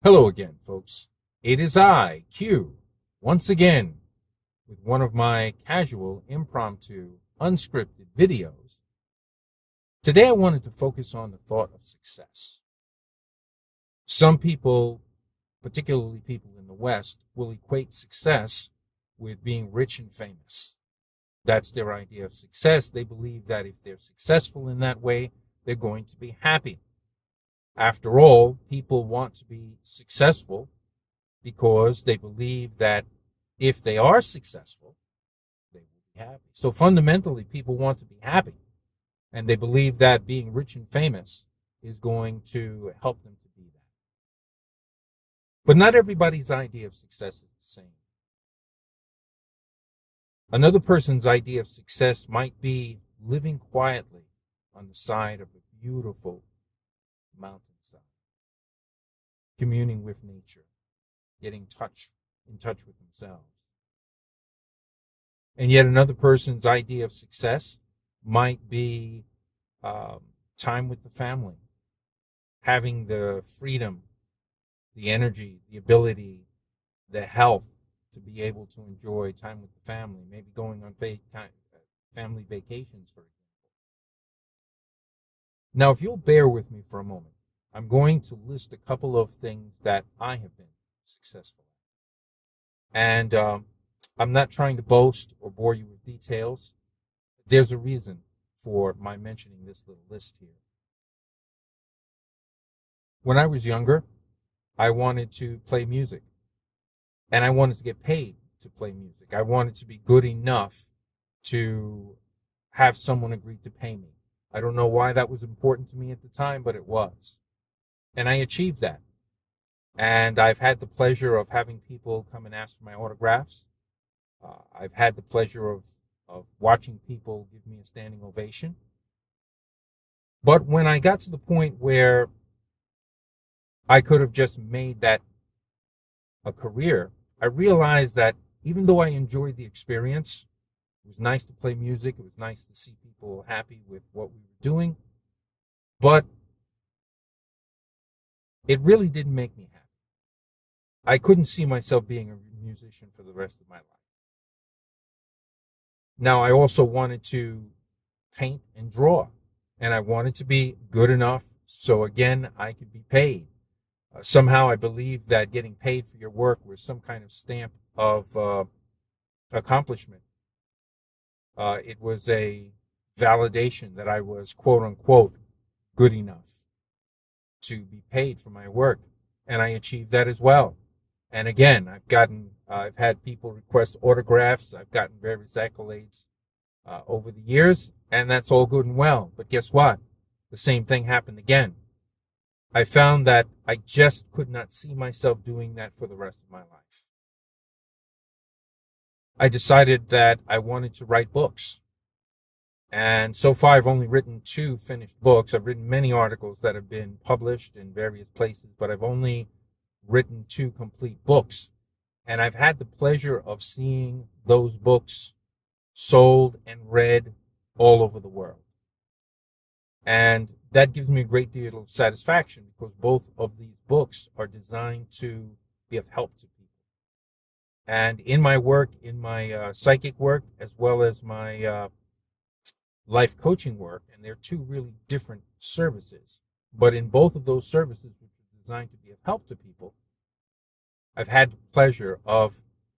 Hello again, folks. It is I, Q, once again with one of my casual, impromptu, unscripted videos. Today I wanted to focus on the thought of success. Some people, particularly people in the West, will equate success with being rich and famous. That's their idea of success. They believe that if they're successful in that way, they're going to be happy. After all, people want to be successful because they believe that if they are successful, they will be happy. So fundamentally, people want to be happy, and they believe that being rich and famous is going to help them to be that. But not everybody's idea of success is the same. Another person's idea of success might be living quietly on the side of a beautiful mountainside, communing with nature, getting in touch with themselves. And yet another person's idea of success might be time with the family, having the freedom, the energy, the ability, the health to be able to enjoy time with the family, maybe going on family vacations, for example. Now, if you'll bear with me for a moment, I'm going to list a couple of things that I have been successful at. And I'm not trying to boast or bore you with details. There's a reason for my mentioning this little list here. When I was younger, I wanted to play music, and I wanted to get paid to play music. I wanted to be good enough to have someone agree to pay me. I don't know why that was important to me at the time, but it was. And I achieved that. And I've had the pleasure of having people come and ask for my autographs. I've had the pleasure of watching people give me a standing ovation. But when I got to the point where I could have just made that a career, I realized that even though I enjoyed the experience, it was nice to play music, it was nice to see people happy with what we were doing, but it really didn't make me happy. I couldn't see myself being a musician for the rest of my life. Now, I also wanted to paint and draw, and I wanted to be good enough so, again, I could be paid. Somehow I believed that getting paid for your work was some kind of stamp of accomplishment. It was a validation that I was, quote unquote, good enough to be paid for my work. And I achieved that as well. And again, I've had people request autographs. I've gotten various accolades over the years, and that's all good and well. But guess what? The same thing happened again. I found that I just could not see myself doing that for the rest of my life. I decided that I wanted to write books. And so far, I've only written 2 finished books. I've written many articles that have been published in various places, but I've only written 2 complete books. And I've had the pleasure of seeing those books sold and read all over the world. And that gives me a great deal of satisfaction because both of these books are designed to be of help to people. And in my work, in my psychic work, as well as my life coaching work, and they're 2 really different services, but in both of those services, which are designed to be of help to people, I've had the pleasure of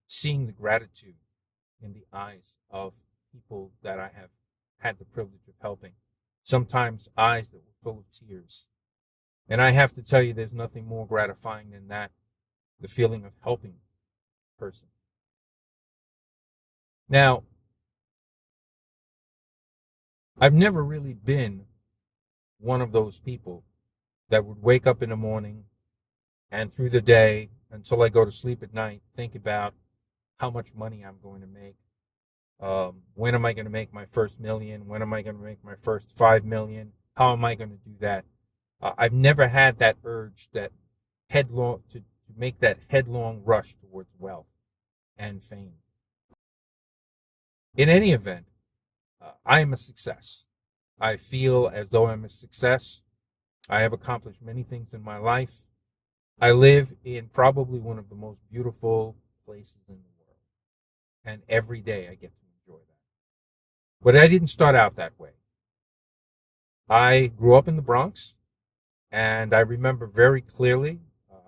seeing the gratitude in the eyes of people that I have had the privilege of helping. Sometimes eyes that were full of tears. And I have to tell you, there's nothing more gratifying than that, the feeling of helping a person. Now, I've never really been one of those people that would wake up in the morning and through the day until I go to sleep at night think about how much money I'm going to make. When am I going to make my first million? When am I going to make my first 5 million? How am I going to do that? I've never had that urge, that headlong, to make that headlong rush towards wealth and fame. In any event, I am a success. I feel as though I'm a success. I have accomplished many things in my life. I live in probably one of the most beautiful places in the world, and every day I get to enjoy that. But I didn't start out that way. I grew up in the Bronx, and I remember very clearly,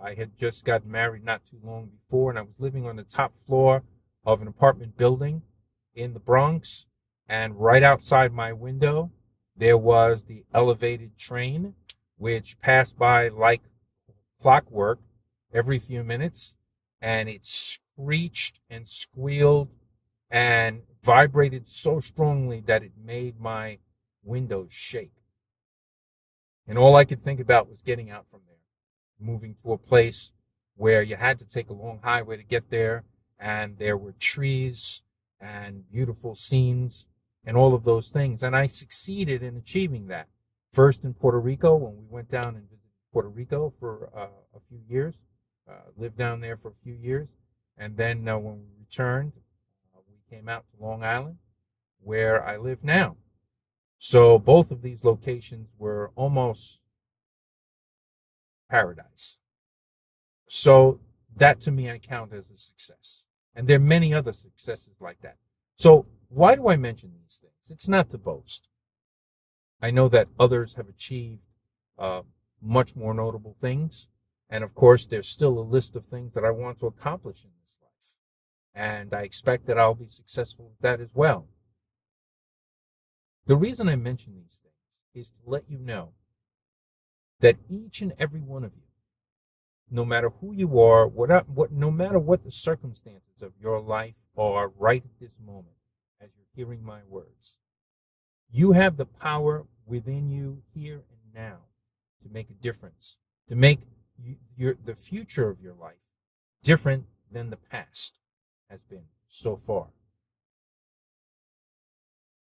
I had just gotten married not too long before, and I was living on the top floor of an apartment building in the Bronx. And right outside my window, there was the elevated train, which passed by like clockwork every few minutes. And it screeched and squealed and vibrated so strongly that it made my windows shake. And all I could think about was getting out from there, moving to a place where you had to take a long highway to get there, and there were trees and beautiful scenes and all of those things. And I succeeded in achieving that. First in Puerto Rico, when we went down and visited Puerto Rico for a few years, lived down there for a few years. And then when we returned, we came out to Long Island, where I live now. So both of these locations were almost paradise. So that to me I count as a success. And there are many other successes like that. So why do I mention these things? It's not to boast. I know that others have achieved much more notable things. And of course, there's still a list of things that I want to accomplish in this life. And I expect that I'll be successful with that as well. The reason I mention these things is to let you know that each and every one of you, no matter who you are, no matter what the circumstances of your life are right at this moment, as you're hearing my words, you have the power within you here and now to make a difference, to make the future of your life different than the past has been so far.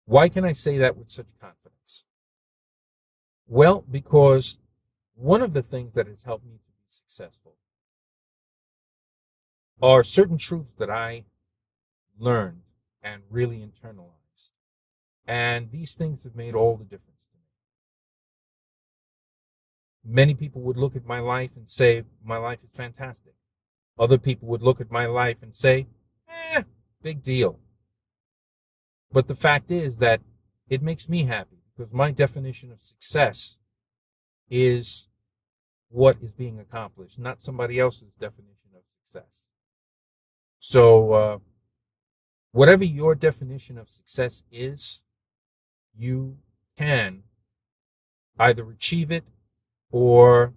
Why can I say that with such confidence? Well, because one of the things that has helped me to be successful are certain truths that I learned and really internalized. And these things have made all the difference to me. Many people would look at my life and say, my life is fantastic. Other people would look at my life and say, big deal. But the fact is that it makes me happy because my definition of success is what is being accomplished, not somebody else's definition of success. So whatever your definition of success is, you can either achieve it or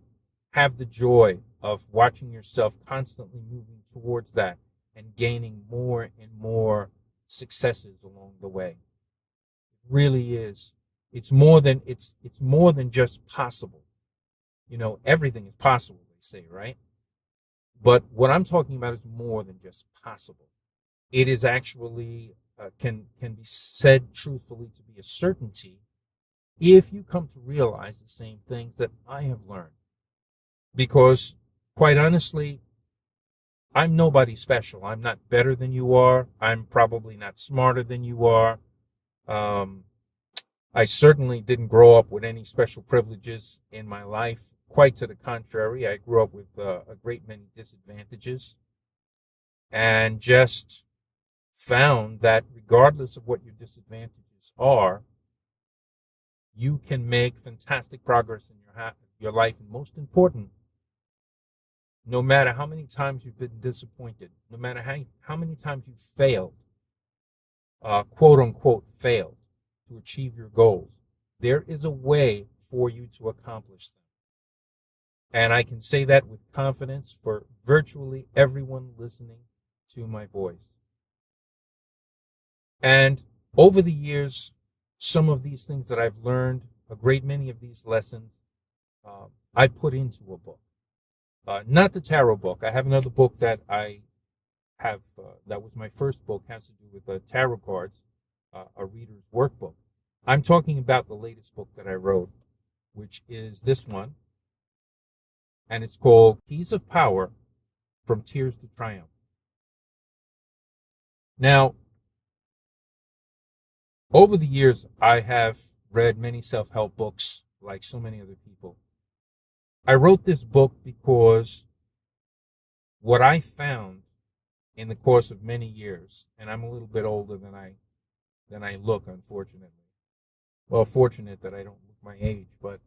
have the joy of watching yourself constantly moving towards that and gaining more and more successes along the way. It really is. It's more than just possible. You know, everything is possible, they say, right? But what I'm talking about is more than just possible. It is actually can be said truthfully to be a certainty if you come to realize the same things that I have learned. Because quite honestly, I'm nobody special. I'm not better than you are. I'm probably not smarter than you are. I certainly didn't grow up with any special privileges in my life. Quite to the contrary, I grew up with a great many disadvantages and just found that regardless of what your disadvantages are, you can make fantastic progress in your life. And most important, no matter how many times you've been disappointed, no matter how many times you've failed, quote unquote failed to achieve your goals, there is a way for you to accomplish them. And I can say that with confidence for virtually everyone listening to my voice. And over the years, some of these things that I've learned, a great many of these lessons, I put into a book. Not the tarot book. I have another book that I have, that was my first book, has to do with tarot cards, a reader's workbook. I'm talking about the latest book that I wrote, which is this one, and it's called Keys of Power, From Tears to Triumph. Now, over the years, I have read many self-help books, like so many other people. I wrote this book because what I found in the course of many years, and I'm a little bit older than I look, unfortunately. Well, fortunate that I don't look my age, but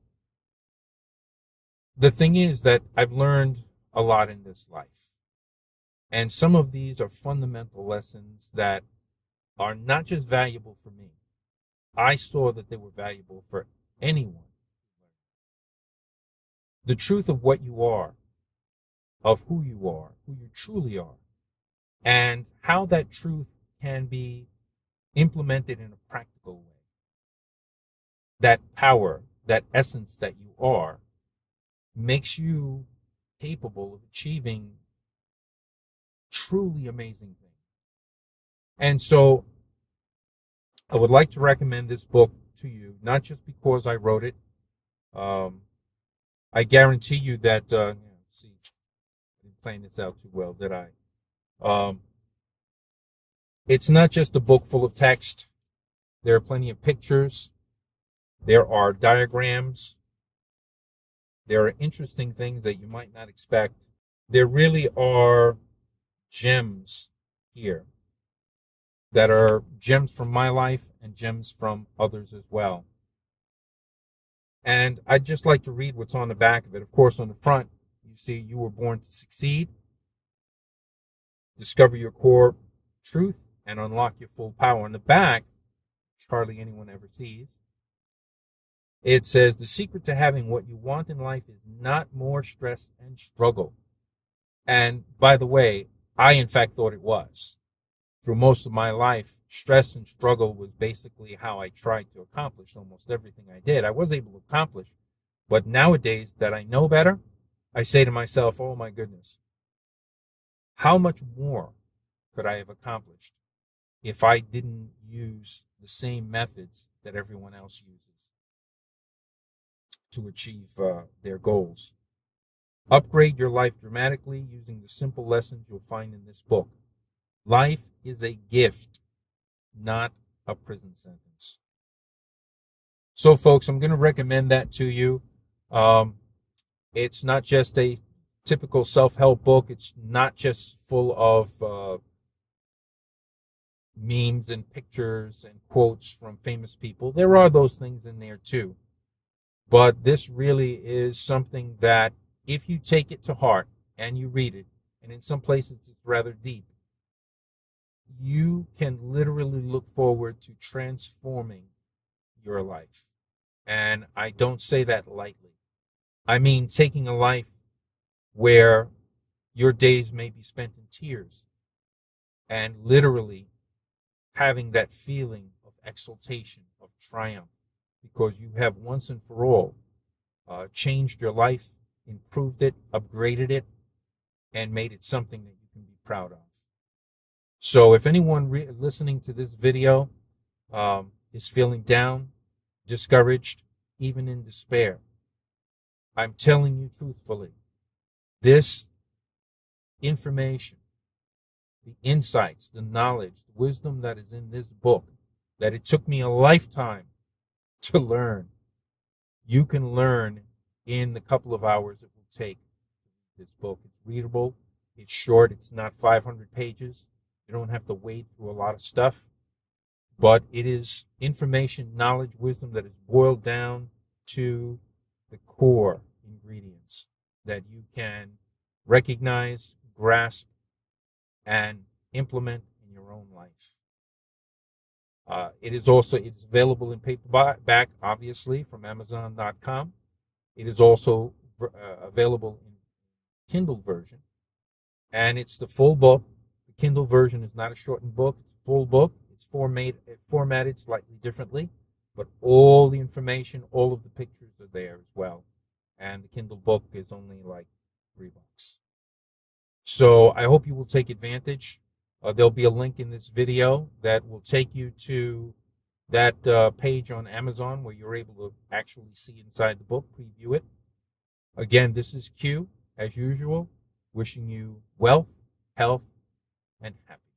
the thing is that I've learned a lot in this life. And some of these are fundamental lessons that are not just valuable for me. I saw that they were valuable for anyone. The truth of what you are, of who you truly are, and how that truth can be implemented in a practical way. That power, that essence that you are, makes you capable of achieving truly amazing things. And so I would like to recommend this book to you, not just because I wrote it. I guarantee you that, see, I didn't plan this out too well, did I? It's not just a book full of text. There are plenty of pictures. There are diagrams. There are interesting things that you might not expect. There really are gems here that are gems from my life and gems from others as well. And I'd just like to read what's on the back of it. Of course, on the front, you see you were born to succeed, discover your core truth, and unlock your full power. On the back, which hardly anyone ever sees, it says, the secret to having what you want in life is not more stress and struggle. And by the way, I in fact thought it was. Through most of my life, stress and struggle was basically how I tried to accomplish almost everything I did. I was able to accomplish, but nowadays that I know better, I say to myself, oh my goodness, how much more could I have accomplished if I didn't use the same methods that everyone else uses to achieve their goals? Upgrade your life dramatically using the simple lessons you'll find in this book. Life is a gift, not a prison sentence. So, folks, I'm going to recommend that to you. It's not just a typical self-help book. It's not just full of memes and pictures and quotes from famous people. There are those things in there too. But this really is something that if you take it to heart and you read it, and in some places it's rather deep, you can literally look forward to transforming your life. And I don't say that lightly. I mean taking a life where your days may be spent in tears and literally having that feeling of exultation, of triumph, because you have once and for all changed your life, improved it, upgraded it, and made it something that you can be proud of. So if anyone listening to this video is feeling down, discouraged, even in despair, I'm telling you truthfully, this information, the insights, the knowledge, the wisdom that is in this book, that it took me a lifetime to learn, you can learn in the couple of hours it will take. This book, it's readable, it's short, it's not 500 pages. You don't have to wade through a lot of stuff, but it is information, knowledge, wisdom that is boiled down to the core ingredients that you can recognize, grasp, and implement in your own life. It's available in paperback, obviously, from Amazon.com. It is also available in Kindle version, and it's the full book. The Kindle version is not a shortened book; it's a full book. It's formatted slightly differently, but all the information, all of the pictures are there as well. And the Kindle book is only like $3. So I hope you will take advantage. There'll be a link in this video that will take you to that page on Amazon where you're able to actually see inside the book, preview it. Again, this is Q, as usual, wishing you wealth, health, and happiness.